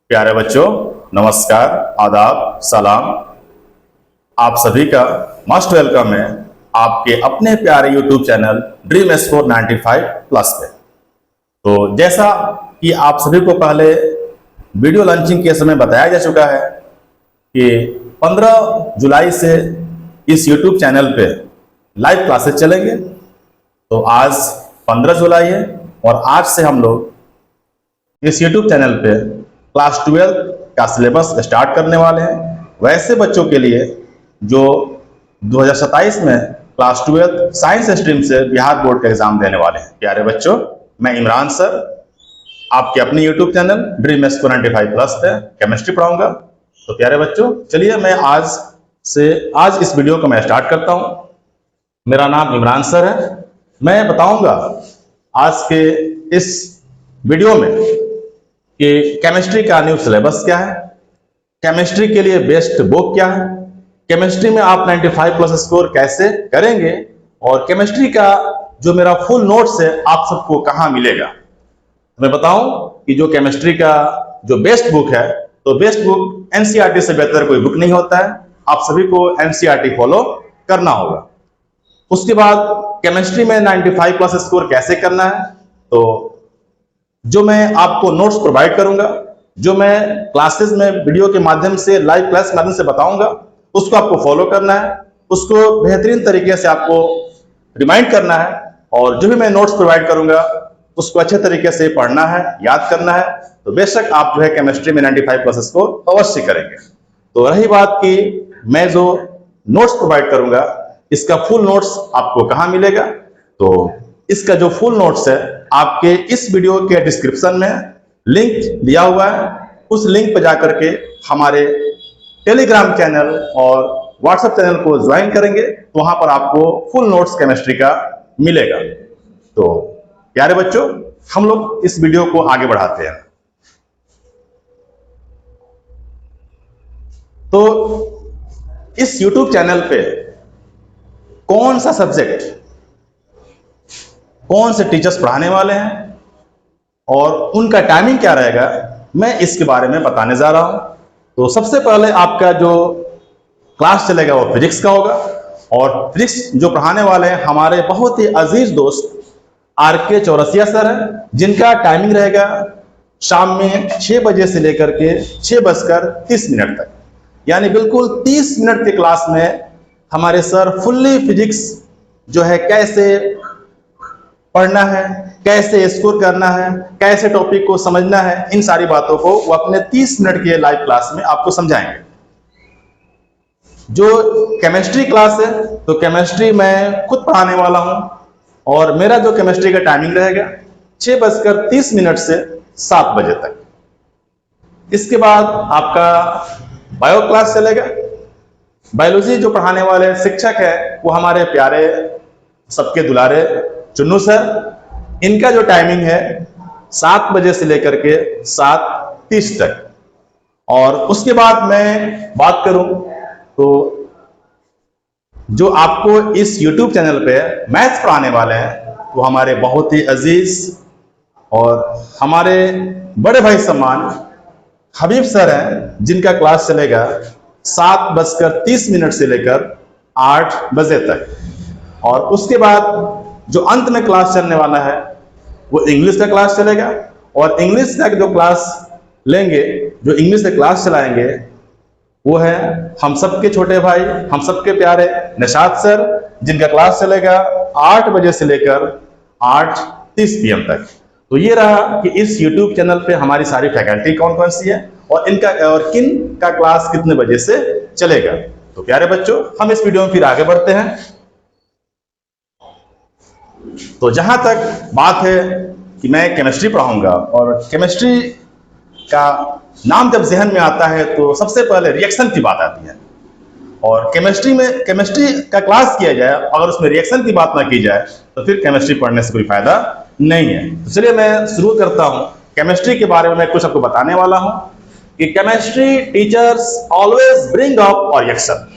प्यारे बच्चों, नमस्कार, आदाब, सलाम। आप सभी का मस्ट वेलकम है आपके अपने प्यारे YouTube channel dream S4 95 plus पे। तो जैसा कि आप सभी को पहले वीडियो लॉन्चिंग के समय बताया जा चुका है कि 15 जुलाई से इस YouTube चैनल पे लाइव क्लासेस चलेंगे। तो आज 15 जुलाई है और आज से हम लोग इस YouTube चैनल पे क्लास 12 का सिलेबस स्टार्ट करने वाले हैं। वैसे बच्चों के लिए जो 2027 में क्लास 12 साइंस स्ट्रीम से बिहार बोर्ड का एग्जाम देने वाले हैं। प्यारे बच्चों, मैं इमरान सर आपके अपने YouTube channel dream S4 95 plus पे केमिस्ट्री पढ़ाऊंगा। तो प्यारे बच्चों, चलिए मैं आज इस वीडियो को मैं स्टार्ट करता हूं। मेरा नाम इमरान सर है। मैं बताऊंगा आज के इस वीडियो में कि केमिस्ट्री का न्यू सिलेबस क्या है, केमिस्ट्री के लिए बेस्ट बुक क्या है, केमिस्ट्री में आप 95 प्लस स्कोर कैसे करेंगे और केमिस्ट्री का जो मेरा फुल नोट्स है आप सबको कहां मिलेगा। मैं बताऊं कि जो केमिस्ट्री का जो बेस्ट बुक है, तो बेस्ट बुक एनसीईआरटी से बेहतर कोई बुक नहीं होता है। आप सभी को एनसीईआरटी फॉलो करना होगा। उसके बाद केमिस्ट्री में 95 प्लस स्कोर कैसे करना है, तो जो मैं आपको नोट्स प्रोवाइड करूंगा, जो मैं क्लासेस में वीडियो के माध्यम से लाइव क्लास के माध्यम से बताऊंगा, उसको आपको फॉलो करना है, उसको बेहतरीन तरीके से आपको रिमाइंड करना है और जो भी मैं नोट्स प्रोवाइड करूंगा उसको अच्छे तरीके से पढ़ना है, याद करना है। तो बेशक आप जो है केमिस्ट्री में 95 प्लस स्कोर अवश्य करेंगे। तो रही बात कि मैं जो नोट्स प्रोवाइड करूंगा इसका फुल नोट्स आपको कहां मिलेगा, तो इसका जो फुल नोट्स है आपके इस वीडियो के डिस्क्रिप्शन में लिंक दिया हुआ है। उस लिंक पर जाकर के हमारे टेलीग्राम चैनल और व्हाट्सएप चैनल को ज्वाइन करेंगे तो वहां पर आपको फुल नोट्स केमिस्ट्री का मिलेगा। तो प्यारे बच्चों, हम लोग इस वीडियो को आगे बढ़ाते हैं। तो इस YouTube चैनल पे कौन सा सब्जेक्ट, कौन से टीचर्स पढ़ाने वाले हैं और उनका टाइमिंग क्या रहेगा, मैं इसके बारे में बताने जा रहा हूं। तो सबसे पहले आपका जो क्लास चलेगा वो फिजिक्स का होगा और फिजिक्स जो पढ़ाने वाले हैं हमारे बहुत ही अजीज दोस्त RK चौरसिया सर हैं, जिनका टाइमिंग रहेगा शाम में 6 बजे से लेकर के 6:30 तक। यानी बिल्कुल 30 मिनट के क्लास में हमारे सर फुल्ली फिजिक्स जो है कैसे पढ़ना है, कैसे स्कोर करना है, कैसे टॉपिक को समझना है, इन सारी बातों को वो अपने 30 मिनट के लाइव क्लास में आपको समझाएंगे। जो केमिस्ट्री क्लास है, तो केमिस्ट्री मैं खुद पढ़ाने वाला हूं और मेरा जो केमिस्ट्री का टाइमिंग रहेगा 6:30 से 7 बजे तक। इसके बाद आपका बायो क्लास चलेगा। बायोलॉजी जो पढ़ाने वाले शिक्षक है वो हमारे प्यारे सबके दुलारे चुन्नू सर। इनका जो टाइमिंग है 7 बजे से लेकर के 7:30 तक। और उसके बाद मैं बात करूं तो जो आपको इस YouTube चैनल पे मैथ्स पढ़ाने वाले हैं वो हमारे बहुत ही अजीज और हमारे बड़े भाई सम्मान हबीब सर हैं, जिनका क्लास चलेगा 7:30 से लेकर 8 बजे तक। और उसके बाद जो अंत में क्लास चलने वाला है वो इंग्लिश का क्लास चलेगा और इंग्लिश का जो क्लास लेंगे, जो इंग्लिश का क्लास चलाएंगे वो है हम सबके छोटे भाई, हम सबके प्यारे निशात सर, जिनका क्लास चलेगा 8 बजे से लेकर 8:30 PM तक। तो ये रहा कि इस YouTube चैनल पे हमारी सारी फैकल्टी कौन कौन सी है और किन का क्लास कितने बजे से चलेगा। तो प्यारे बच्चों, हम इस वीडियो में फिर आगे बढ़ते हैं। तो जहां तक बात है कि मैं केमिस्ट्री पढ़ाऊंगा और केमिस्ट्री का नाम जब जहन में आता है तो सबसे पहले रिएक्शन की बात आती है। और केमिस्ट्री का क्लास किया जाए अगर उसमें रिएक्शन की बात ना की जाए तो फिर केमिस्ट्री पढ़ने से कोई फायदा नहीं है। तो चलिए मैं शुरू करता हूं। केमिस्ट्री के बारे में मैं कुछ आपको बताने वाला हूं कि chemistry teachers always bring up reaction.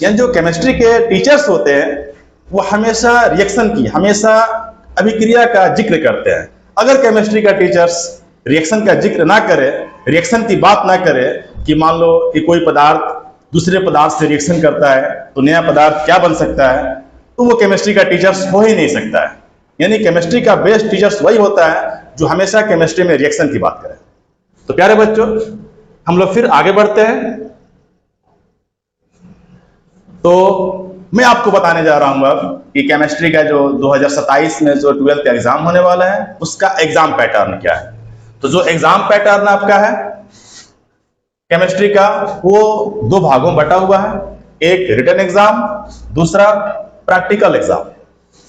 यानी जो केमिस्ट्री के टीचर्स होते हैं वो हमेशा रिएक्शन की, हमेशा अभिक्रिया का जिक्र करते हैं। अगर केमिस्ट्री का टीचर्स रिएक्शन का जिक्र ना करे, रिएक्शन की बात ना करे कि मान लो कि कोई पदार्थ दूसरे पदार्थ से रिएक्शन करता है तो नया पदार्थ क्या बन सकता है, तो वो केमिस्ट्री का टीचर्स हो ही नहीं सकता है। यानी केमिस्ट्री का बेस्ट टीचर्स वही होता है जो हमेशा केमिस्ट्री में रिएक्शन की बात करे। तो प्यारे बच्चों, हम लोग फिर आगे बढ़ते हैं। तो मैं आपको बताने जा रहा हूं अब कि केमिस्ट्री का जो 2027 में जो 12th एग्जाम होने वाला है उसका एग्जाम पैटर्न क्या है। तो जो एग्जाम पैटर्न आपका है केमिस्ट्री का, वो दो भागों में बटा हुआ है, एक रिटन एग्जाम, दूसरा प्रैक्टिकल एग्जाम।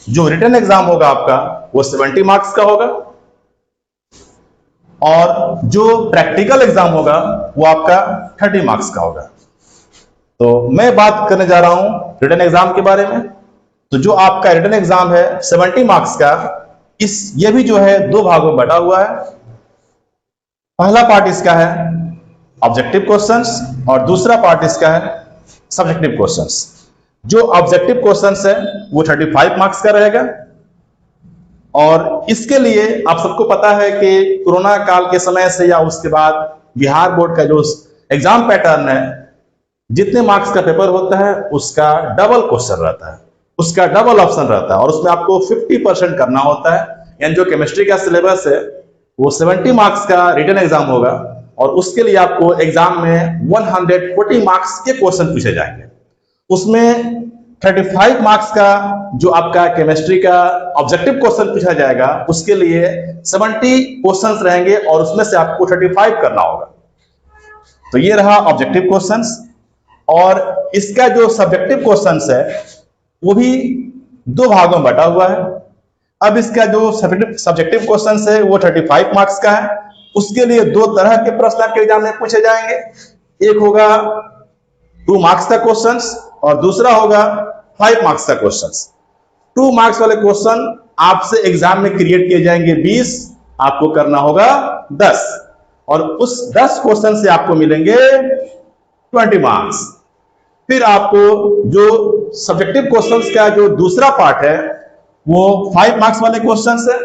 जो रिटन एग्जाम होगा आपका वो 70 मार्क्स का होगा और जो प्रैक्टिकल एग्जाम होगा वो आपका 30 मार्क्स का होगा। तो मैं बात करने जा रहा हूं रिटन एग्जाम के बारे में। तो जो आपका रिटन एग्जाम है 70 मार्क्स का, ये भी जो है दो भागों में बटा हुआ है। पहला पार्ट इसका है ऑब्जेक्टिव क्वेश्चंस और दूसरा पार्ट इसका है सब्जेक्टिव क्वेश्चंस। जो ऑब्जेक्टिव क्वेश्चंस है वो 35 मार्क्स का रहेगा और इसके लिए आप सबको पता है कि कोरोना काल के समय से या उसके बाद बिहार बोर्ड का जो एग्जाम पैटर्न है, जितने मार्क्स का पेपर होता है उसका डबल क्वेश्चन रहता है, उसका डबल ऑप्शन रहता है और उसमें आपको 50% करना होता है। यानी जो केमिस्ट्री का सिलेबस है वो 70 मार्क्स का रिटन एग्जाम होगा और उसके लिए आपको एग्जाम में 140 मार्क्स के क्वेश्चन पूछे जाएंगे। उसमें 35 मार्क्स का जो आपका केमिस्ट्री का ऑब्जेक्टिव क्वेश्चन पूछा जाएगा, उसके लिए 70 क्वेश्चंस रहेंगे और उसमें से आपको 35 करना होगा। तो ये रहा ऑब्जेक्टिव क्वेश्चंस। और इसका जो सब्जेक्टिव क्वेश्चंस है वो भी दो भागों में बटा हुआ है। अब इसका जो सब्जेक्टिव क्वेश्चंस है वो 35 मार्क्स का है। उसके लिए दो तरह के प्रश्न आपके एग्जाम में पूछे जाएंगे। एक होगा 2 मार्क्स का क्वेश्चंस और दूसरा होगा 5 मार्क्स का क्वेश्चंस। 2 मार्क्स वाले क्वेश्चन आपसे एग्जाम में क्रिएट किए जाएंगे 20, आपको करना होगा 10 और उस 10 क्वेश्चन से आपको मिलेंगे 20 मार्क्स। फिर आपको जो सब्जेक्टिव क्वेश्चंस का जो दूसरा पार्ट है वो 5 मार्क्स वाले क्वेश्चंस है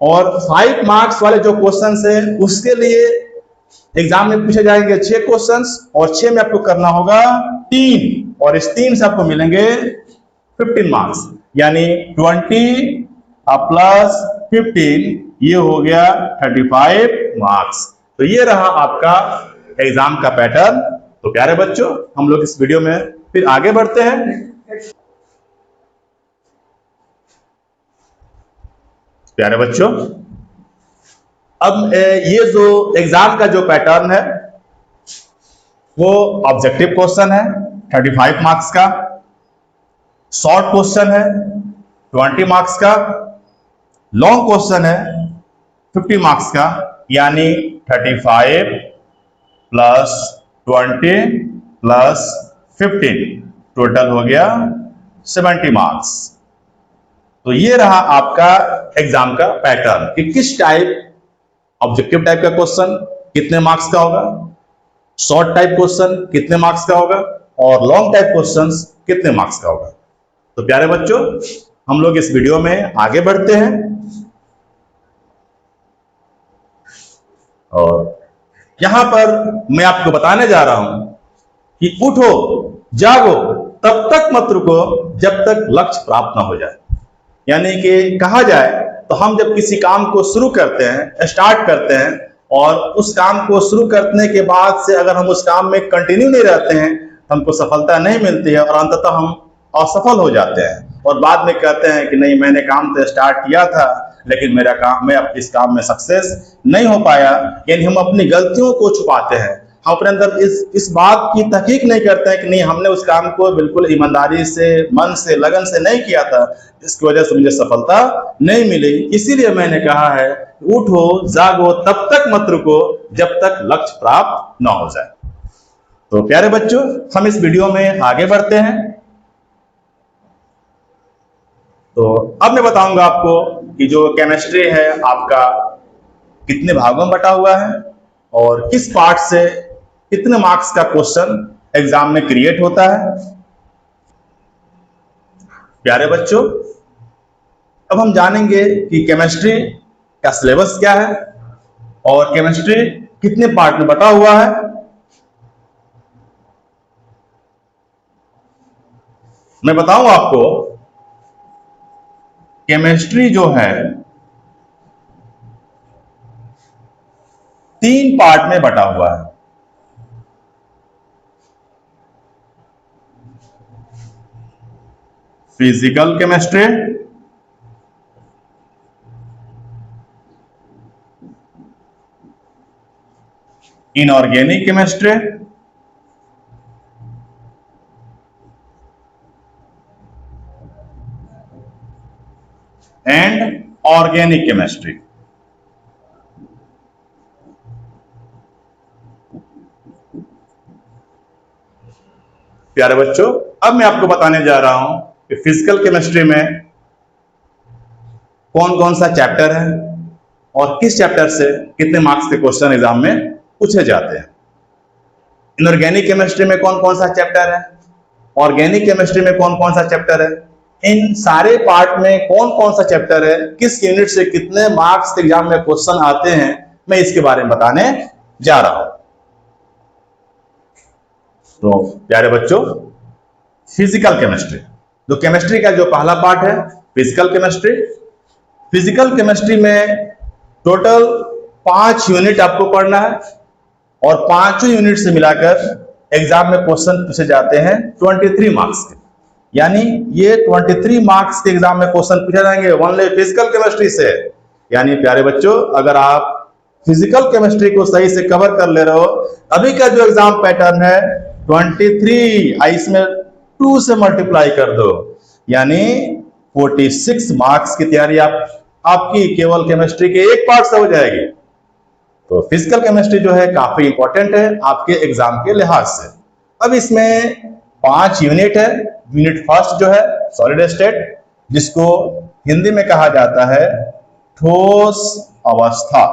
और 5 मार्क्स वाले जो क्वेश्चंस है उसके लिए एग्जाम में पूछे जाएंगे 6 क्वेश्चंस और 6 में आपको करना होगा 3 और इस 3 से आपको मिलेंगे 15 मार्क्स। यानी 20 प्लस 15 ये हो गया 35 मार्क्स। तो ये रहा आपका एग्जाम का पैटर्न। तो प्यारे बच्चों, हम लोग इस वीडियो में फिर आगे बढ़ते हैं। प्यारे बच्चों, अब ये जो एग्जाम का जो पैटर्न है वो ऑब्जेक्टिव क्वेश्चन है 35 मार्क्स का, शॉर्ट क्वेश्चन है 20 मार्क्स का, लॉन्ग क्वेश्चन है 50 मार्क्स का। यानी 35 प्लस 20 प्लस 15 टोटल हो गया 70 मार्क्स। तो ये रहा आपका एग्जाम का पैटर्न कि किस टाइप, ऑब्जेक्टिव टाइप का क्वेश्चन कितने मार्क्स का होगा, शॉर्ट टाइप क्वेश्चन कितने मार्क्स का होगा और लॉन्ग टाइप क्वेश्चंस कितने मार्क्स का होगा। तो प्यारे बच्चों, हम लोग इस वीडियो में आगे बढ़ते हैं और यहां पर मैं आपको बताने जा रहा हूं कि उठो जागो तब तक मत रुको जब तक लक्ष्य प्राप्त ना हो जाए। यानी कि कहा जाए तो हम जब किसी काम को शुरू करते हैं, स्टार्ट करते हैं और उस काम को शुरू करने के बाद से अगर हम उस काम में कंटिन्यू नहीं रहते हैं तो हमको सफलता नहीं मिलती है और अंततः हम असफल हो जाते हैं और बाद में कहते हैं कि नहीं, मैंने काम तो स्टार्ट किया था लेकिन मैं इस काम में सक्सेस नहीं हो पाया। यानी हम अपनी गलतियों को छुपाते हैं, हम अपने अंदर इस बात की तहकीक नहीं करते हैं कि नहीं, हमने उस काम को बिल्कुल ईमानदारी से, मन से, लगन से नहीं किया था, इसकी वजह से मुझे सफलता नहीं मिली। इसीलिए मैंने कहा है उठो जागो तब तक मत रुको जब तक लक्ष्य प्राप्त ना हो जाए। तो प्यारे बच्चों, हम इस वीडियो में आगे बढ़ते हैं। तो अब मैं बताऊंगा आपको कि जो केमिस्ट्री है आपका कितने भागों में बटा हुआ है और किस पार्ट से कितने मार्क्स का क्वेश्चन एग्जाम में क्रिएट होता है। प्यारे बच्चों, अब हम जानेंगे कि केमिस्ट्री का सिलेबस क्या है और केमिस्ट्री कितने पार्ट में बटा हुआ है? मैं बताऊं आपको, केमिस्ट्री जो है 3 पार्ट में बटा हुआ है। Physical chemistry, inorganic chemistry and organic chemistry. प्यारे बच्चों, अब मैं आपको बताने जा रहा हूं कि फिजिकल केमिस्ट्री में कौन कौन सा चैप्टर है और किस चैप्टर से कितने मार्क्स के क्वेश्चन एग्जाम में पूछे जाते हैं। इनऑर्गेनिक केमिस्ट्री में कौन कौन सा चैप्टर है, ऑर्गेनिक केमिस्ट्री में कौन कौन सा चैप्टर है, इन सारे पार्ट में कौन कौन सा चैप्टर है, किस यूनिट से कितने मार्क्स एग्जाम में क्वेश्चन आते हैं, मैं इसके बारे में बताने जा रहा हूं। तो प्यारे बच्चों, फिजिकल केमिस्ट्री, तो केमिस्ट्री का जो पहला पार्ट है फिजिकल केमिस्ट्री। फिजिकल केमिस्ट्री में टोटल 5 यूनिट आपको पढ़ना है और 5 यूनिट से मिलाकर एग्जाम में क्वेश्चन पूछे जाते हैं 23 मार्क्स के। यानी ये 23 मार्क्स के एग्जाम में क्वेश्चन पूछे जाएंगे ओनली फिजिकल केमिस्ट्री से। यानी प्यारे बच्चों, अगर आप फिजिकल केमिस्ट्री को सही से कवर कर ले रहे हो, अभी का जो एग्जाम पैटर्न है 23, इसमें 2 से मल्टीप्लाई कर दो, यानी 46 मार्क्स की तैयारी आपकी केवल केमिस्ट्री के एक पार्ट से हो जाएगी। तो फिजिकल केमिस्ट्री जो है काफी इंपॉर्टेंट है आपके एग्जाम के लिहाज से। अब इसमें 5 यूनिट है। यूनिट फर्स्ट जो है सॉलिड स्टेट, जिसको हिंदी में कहा जाता है ठोस अवस्था।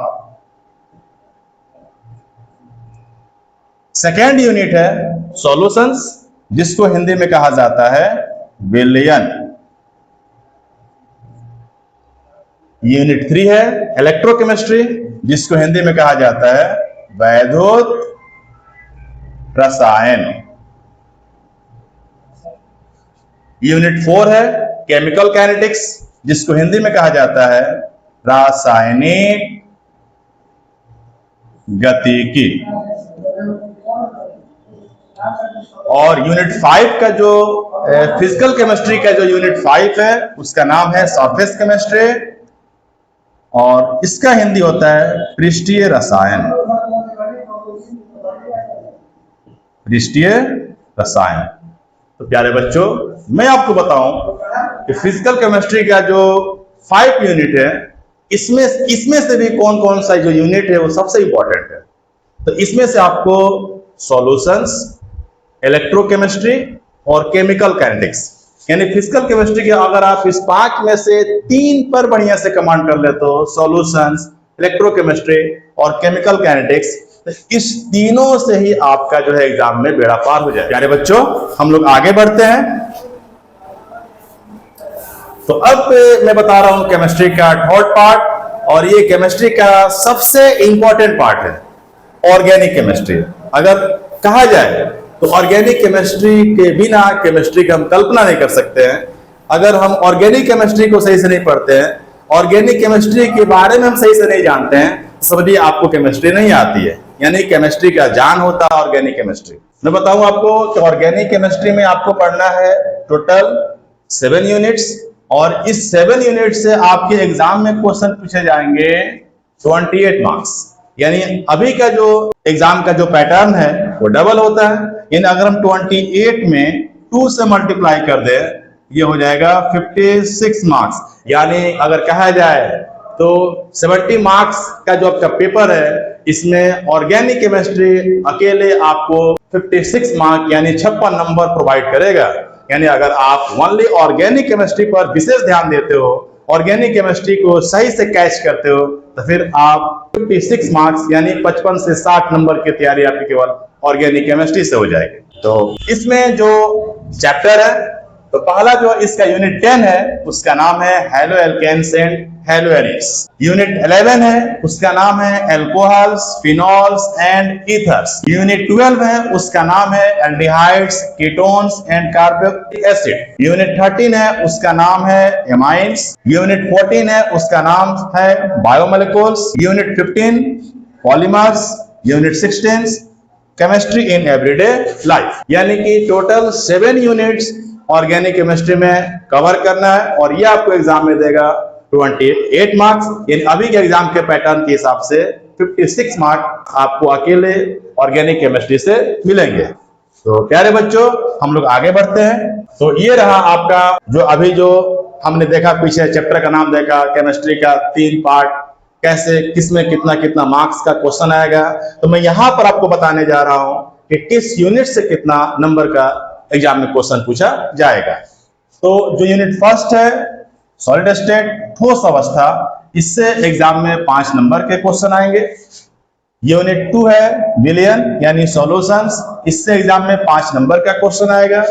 सेकेंड यूनिट है सॉल्यूशंस, जिसको हिंदी में कहा जाता है विलयन। यूनिट 3 है इलेक्ट्रोकेमिस्ट्री, जिसको हिंदी में कहा जाता है वैद्युत रसायन। यूनिट 4 है केमिकल काइनेटिक्स, जिसको हिंदी में कहा जाता है रासायनिक गतिकी। और यूनिट 5 का जो फिजिकल केमिस्ट्री का जो यूनिट 5 है उसका नाम है सरफेस केमिस्ट्री, और इसका हिंदी होता है पृष्ठीय रसायन। पृष्ठीय रसायन। तो प्यारे बच्चों, मैं आपको बताऊं कि फिजिकल केमिस्ट्री का जो 5 यूनिट है, इसमें से भी कौन कौन सा जो यूनिट है वो सबसे इंपॉर्टेंट है। तो इसमें से आपको सॉल्यूशंस, इलेक्ट्रोकेमिस्ट्री और केमिकल काइनेटिक्स, यानी फिजिकल केमिस्ट्री के अगर आप इस 5 में से 3 पर बढ़िया से कमांड कर ले, तो सॉल्यूशंस, इलेक्ट्रोकेमिस्ट्री और केमिकल काइनेटिक्स, तो इस तीनों से ही आपका जो है एग्जाम में बेड़ा पार हो जाए। प्यारे बच्चों, हम लोग आगे बढ़ते हैं। तो अब मैं बता रहा हूं केमिस्ट्री का थर्ड पार्ट, और ये केमिस्ट्री का सबसे इंपॉर्टेंट पार्ट है ऑर्गेनिक केमिस्ट्री। अगर कहा जाए तो ऑर्गेनिक केमिस्ट्री के बिना केमिस्ट्री की हम कल्पना नहीं कर सकते हैं। अगर हम ऑर्गेनिक केमिस्ट्री को सही से नहीं पढ़ते हैं, ऑर्गेनिक केमिस्ट्री के बारे में हम सही से नहीं जानते हैं, समझिए आपको केमिस्ट्री नहीं आती है। यानी केमिस्ट्री का जान होता है ऑर्गेनिक केमिस्ट्री। मैं बताऊं आपको कि ऑर्गेनिक केमिस्ट्री में आपको पढ़ना है टोटल 7 यूनिट्स, और इस 7 यूनिट से आपके एग्जाम में क्वेश्चन पूछे जाएंगे 28 मार्क्स। यानी अभी का जो एग्जाम का जो पैटर्न है वो डबल होता है। यानी अगर हम 28 में 2 से मल्टीप्लाई कर दे, ये हो जाएगा 56 मार्क्स। यानी अगर कहा जाए तो 70 मार्क्स का जो आपका पेपर है, इसमें ऑर्गेनिक केमिस्ट्री अकेले आपको 56 मार्क यानी 56 नंबर प्रोवाइड करेगा। यानी अगर आप ओनली ऑर्गेनिक केमिस्ट्री पर विशेष ध्यान देते हो, ऑर्गेनिक केमिस्ट्री को सही से कैच करते हो, तो फिर आप 56 मार्क्स यानी 55 से 60 नंबर की तैयारी आपकी केवल ऑर्गेनिक केमिस्ट्री से हो जाएगी। तो इसमें जो चैप्टर है, तो पहला जो इसका यूनिट 10 है उसका नाम है halo alkanes and haloarenes. Unit 11 है, उसका नाम है alcohols, phenols and ethers. Unit 12 है, उसका नाम है aldehydes, ketones and carboxylic acid. Unit 13 है, उसका नाम है एमाइन्स। यूनिट 14 है, उसका नाम है biomolecules. Unit 15 polymers. Unit 16 chemistry in everyday life. यानी कि टोटल 7 यूनिट्स ऑर्गेनिक केमिस्ट्री में कवर करना है और ये आपको एग्जाम में देगा 28 मार्क्स। यानी अभी के एग्जाम के पैटर्न के हिसाब से 56 मार्क्स आपको अकेले ऑर्गेनिक केमिस्ट्री से मिलेंगे। तो प्यारे बच्चों, हम लोग आगे बढ़ते हैं। तो ये रहा आपका जो हमने देखा, पीछे चैप्टर का नाम देखा, केमिस्ट्री का 3 पार्ट, कैसे किसमें कितना कितना मार्क्स का क्वेश्चन आएगा। तो मैं यहां पर आपको बताने जा रहा हूं कि किस यूनिट से कितना नंबर का एग्जाम में क्वेश्चन पूछा जाएगा। तो जो यूनिट फर्स्ट है सॉलिड स्टेट, ठोस अवस्था, इससे एग्जाम में 5 नंबर के क्वेश्चन आएंगे। यूनिट 2 है मिलियन यानी सॉल्यूशंस, इससे एग्जाम में 5 नंबर का क्वेश्चन आएगा।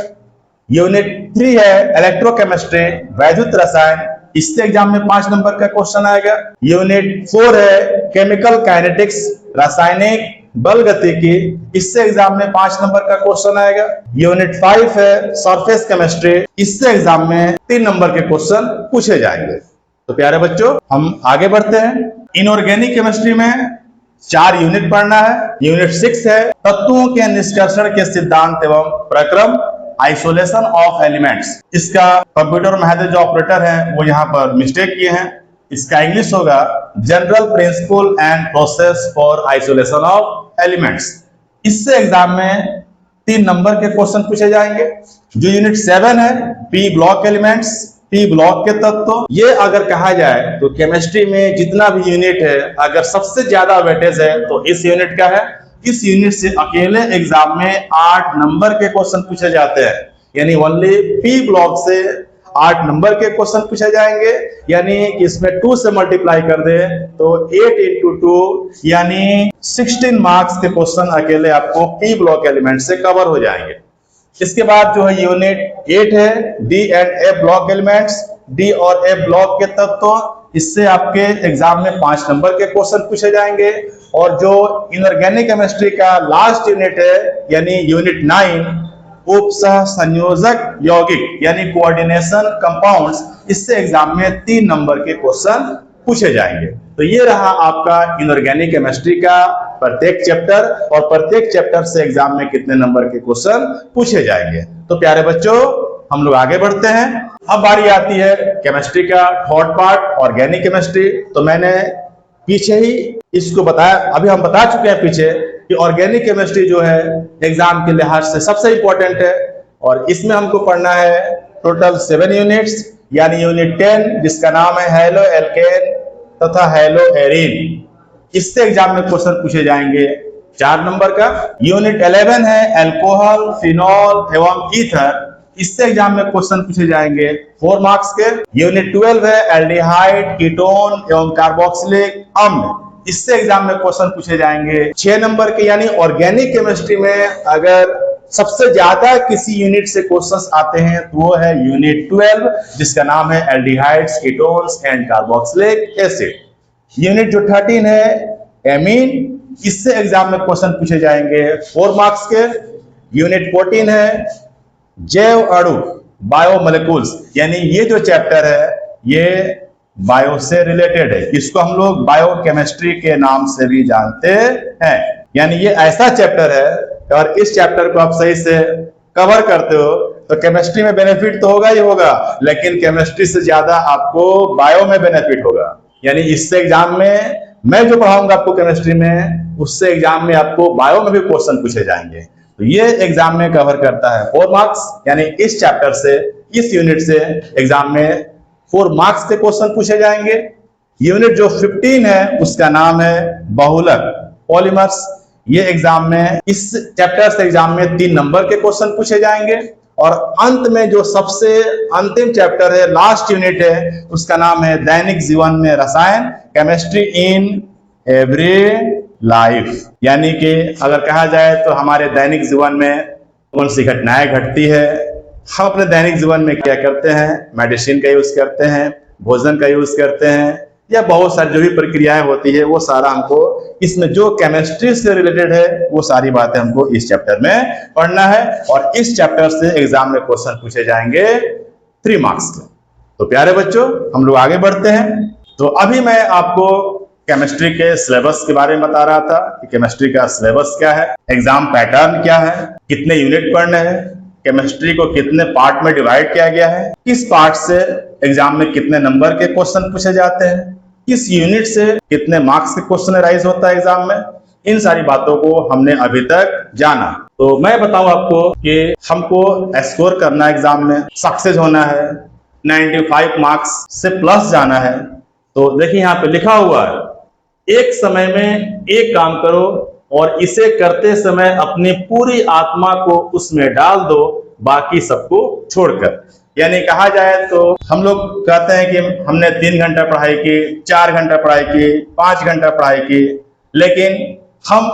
यूनिट 3 है इलेक्ट्रोकेमिस्ट्री, वैद्युत रसायन, इससे एग्जाम में 5 नंबर का क्वेश्चन आएगा। यूनिट 4 है केमिकल काइनेटिक्स, रासायनिक बल गतिकी, इससे एग्जाम में 5 नंबर का क्वेश्चन आएगा। यूनिट 5 है सरफेस केमिस्ट्री, इससे एग्जाम में 3 नंबर के क्वेश्चन पूछे जाएंगे। तो प्यारे बच्चों, हम आगे बढ़ते हैं। इनऑर्गेनिक केमिस्ट्री में 4 यूनिट पढ़ना है। यूनिट 6 है तत्वों के निष्कर्षण के सिद्धांत एवं प्रक्रम, आइसोलेशन ऑफ एलिमेंट्स। इसका कंप्यूटर में जो ऑपरेटर है वो यहाँ पर मिस्टेक किए हैं। इसका इंग्लिश होगा general principle and process for isolation of elements. इससे एग्जाम में 3 नंबर के क्वेश्चन पूछे जाएंगे। जो यूनिट 7 है P block elements, P block के तत्व, ये अगर कहा जाए तो केमिस्ट्री में जितना भी यूनिट है, अगर सबसे ज्यादा वेटेज है तो इस यूनिट का है। इस यूनिट से अकेले एग्जाम में 8 नंबर के क्वेश्चन पूछे जाते हैं। यानी ओनली पी ब्लॉक से 8 नंबर के क्वेश्चन पूछे जाएंगे। यानी कि इसमें 2 से मल्टीप्लाई कर दे तो 8 × 2 यानी 16 मार्क्स के क्वेश्चन अकेले आपको पी ब्लॉक एलिमेंट से कवर हो जाएंगे। इसके बाद जो है यूनिट 8 है D and A block elements, D और ए ब्लॉक के तत्व, इससे आपके एग्जाम में 5 नंबर के क्वेश्चन पूछे जाएंगे। और जो इनऑर्गेनिक केमिस्ट्री का लास्ट यूनिट है यानी यूनिट 9 उपसह संयोजक यौगिक यानी कोऑर्डिनेशन कंपाउंड्स, इससे एग्जाम में 3 नंबर के क्वेश्चन पूछे जाएंगे। तो ये रहा आपका इनऑर्गेनिक केमिस्ट्री का प्रत्येक चैप्टर, और प्रत्येक चैप्टर से एग्जाम में कितने नंबर के क्वेश्चन पूछे जाएंगे। तो प्यारे बच्चों, हम लोग आगे बढ़ते हैं। अब बारी आती है केमिस्ट्री का थर्ड पार्ट, ऑर्गेनिक केमिस्ट्री। तो मैंने पीछे ही इसको बताया, अभी हम बता चुके हैं पीछे कि ऑर्गेनिक केमिस्ट्री जो है एग्जाम के लिहाज से सबसे इंपॉर्टेंट है। और इसमें हमको पढ़ना है टोटल 7 यूनिट्स, यानी यूनिट 10 जिसका नाम है हेलो एल्केन तथा हेलो एरीन, इससे एग्जाम में क्वेश्चन पूछे जाएंगे 4 नंबर का। यूनिट 11 है एल्कोहल, फिनॉल एवं ईथर, इससे एग्जाम में क्वेश्चन पूछे जाएंगे 4 मार्क्स के। यूनिट 12 है एल्डिहाइड, कीटोन एवं कार्बोक्सिलिक अम्ल, इससे एग्जाम में क्वेश्चन पूछे जाएंगे 6 नंबर के। यानी ऑर्गेनिक केमिस्ट्री में अगर सबसे ज्यादा किसी यूनिट से क्वेश्चंस आते हैं तो वो है यूनिट 12 जिसका नाम है aldehydes, ketones and carboxylic acid. Unit जो 13 है एमीन, इससे एग्जाम में क्वेश्चन पूछे जाएंगे 4 मार्क्स के। यूनिट 14 है जैव अणु, बायोमोलिक्यूल्स, यानी ये जो चैप्टर है ये बायो से रिलेटेड है। इसको हम लोग बायोकेमिस्ट्री के नाम से भी जानते हैं। यानी ये ऐसा चैप्टर है, और इस चैप्टर को आप सही से कवर करते हो तो केमिस्ट्री में बेनिफिट तो होगा ही होगा, लेकिन केमिस्ट्री से ज्यादा आपको बायो में बेनिफिट होगा। यानी इससे एग्जाम में मैं जो पढ़ाऊंगा आपको केमिस्ट्री में, उससे एग्जाम में आपको बायो में भी क्वेश्चन पूछे जाएंगे। तो ये एग्जाम में कवर करता है 4 मार्क्स, यानी इस चैप्टर से, इस यूनिट से एग्जाम में 4 मार्क्स के क्वेश्चन पूछे जाएंगे। यूनिट जो 15 है उसका नाम है बहुलक, पॉलीमर्स, ये एग्जाम में, इस चैप्टर से एग्जाम में 3 नंबर के क्वेश्चन पूछे जाएंगे। और अंत में जो सबसे अंतिम चैप्टर है, लास्ट यूनिट है, उसका नाम है दैनिक जीवन में रसायन, केमिस्ट्री इन एवरी लाइफ। यानी कि अगर कहा जाए तो हमारे दैनिक जीवन में कौन सी घटनाएं घटती है, हम अपने दैनिक जीवन में क्या करते हैं, मेडिसिन का यूज करते हैं, भोजन का यूज करते हैं, या बहुत सारी जो भी प्रक्रियाएं होती है वो सारा हमको इसमें जो केमिस्ट्री से रिलेटेड है वो सारी बातें हमको इस चैप्टर में पढ़ना है। और इस चैप्टर से एग्जाम में क्वेश्चन पूछे जाएंगे 3 मार्क्स के। तो प्यारे बच्चों, हम लोग आगे बढ़ते हैं। तो अभी मैं आपको केमिस्ट्री के सिलेबस के बारे में बता रहा था कि केमिस्ट्री का सिलेबस क्या है, एग्जाम पैटर्न क्या है, कितने यूनिट पढ़ने हैं, केमिस्ट्री को कितने पार्ट में डिवाइड किया गया है, किस पार्ट से एग्जाम में कितने नंबर के क्वेश्चन पूछे जाते हैं, किस यूनिट से कितने मार्क्स के क्वेश्चन राइज होता है एग्जाम में। इन सारी बातों को हमने अभी तक जाना। तो मैं बताऊं आपको कि हमको स्कोर करना है, एग्जाम में सक्सेस होना है, 95 मार्क्स से प्लस जाना है। तो देखिए यहाँ पे लिखा हुआ है, एक समय में एक काम करो और इसे करते समय अपनी पूरी आत्मा को उसमें डाल दो, बाकी सबको छोड़कर। यानी कहा जाए तो हम लोग कहते हैं कि हमने 3 घंटा पढ़ाई की, 4 घंटा पढ़ाई की, 5 घंटा पढ़ाई की, लेकिन हम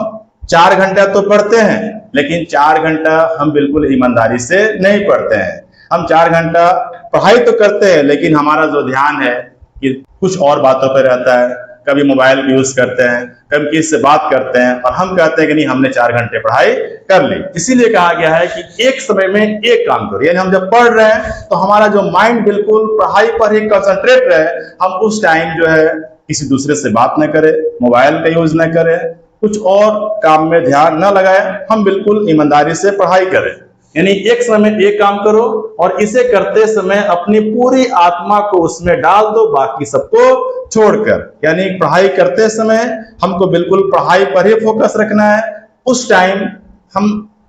4 घंटा तो पढ़ते हैं, लेकिन 4 घंटा हम बिल्कुल ईमानदारी से नहीं पढ़ते हैं। हम 4 घंटा पढ़ाई तो करते हैं, लेकिन हमारा जो ध्यान है कि कुछ और बातों पर रहता है। कभी मोबाइल यूज करते हैं, कभी किसी से बात करते हैं, और हम कहते हैं कि नहीं, हमने 4 घंटे पढ़ाई कर ली। इसीलिए कहा गया है कि एक समय में एक काम करो। यानी हम जब पढ़ रहे हैं तो हमारा जो माइंड बिल्कुल पढ़ाई पर ही कंसंट्रेट रहे। हम उस टाइम जो है किसी दूसरे से बात न करें, मोबाइल का यूज न करें, कुछ और काम में ध्यान न लगाए, हम बिल्कुल ईमानदारी से पढ़ाई करें। यानी एक समय में एक काम करो और इसे करते समय अपनी पूरी आत्मा को उसमें डाल दो, बाकी सबको छोड़कर। यानी पढ़ाई करते समय हमको बिल्कुल पढ़ाई पर ही फोकस रखना है। उस टाइम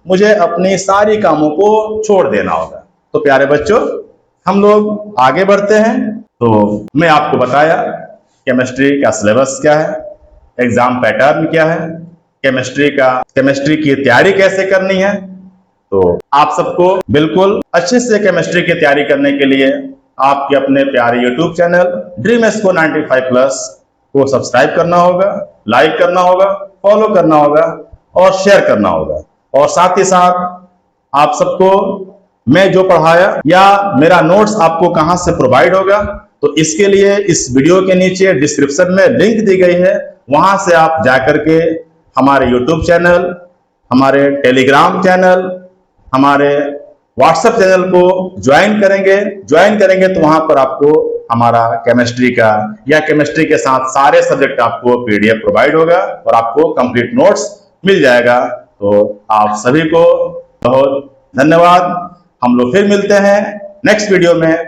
मुझे अपनी सारी कामों को छोड़ देना होगा। तो प्यारे बच्चों, हम लोग आगे बढ़ते हैं। तो मैं आपको बताया केमिस्ट्री का सिलेबस क्या है, एग्जाम पैटर्न क्या है, केमिस्ट्री की तैयारी कैसे करनी है। तो आप सबको बिल्कुल अच्छे से केमिस्ट्री की तैयारी करने के लिए आपके अपने प्यारे YouTube चैनल ड्रीम एस्को 95+ को सब्सक्राइब करना होगा, लाइक करना होगा, फॉलो करना होगा और शेयर करना होगा। और साथ ही साथ आप सबको मैं जो पढ़ाया या मेरा नोट्स आपको कहां से प्रोवाइड होगा, तो इसके लिए इस वीडियो के नीचे डिस्क्रिप्शन में लिंक दी गई है। वहां से आप जाकर के हमारे YouTube चैनल, हमारे टेलीग्राम चैनल, हमारे व्हाट्सएप चैनल को ज्वाइन करेंगे तो वहां पर आपको हमारा केमिस्ट्री का या केमिस्ट्री के साथ सारे सब्जेक्ट आपको PDF प्रोवाइड होगा और आपको कंप्लीट नोट्स मिल जाएगा। तो आप सभी को बहुत धन्यवाद। हम लोग फिर मिलते हैं नेक्स्ट वीडियो में।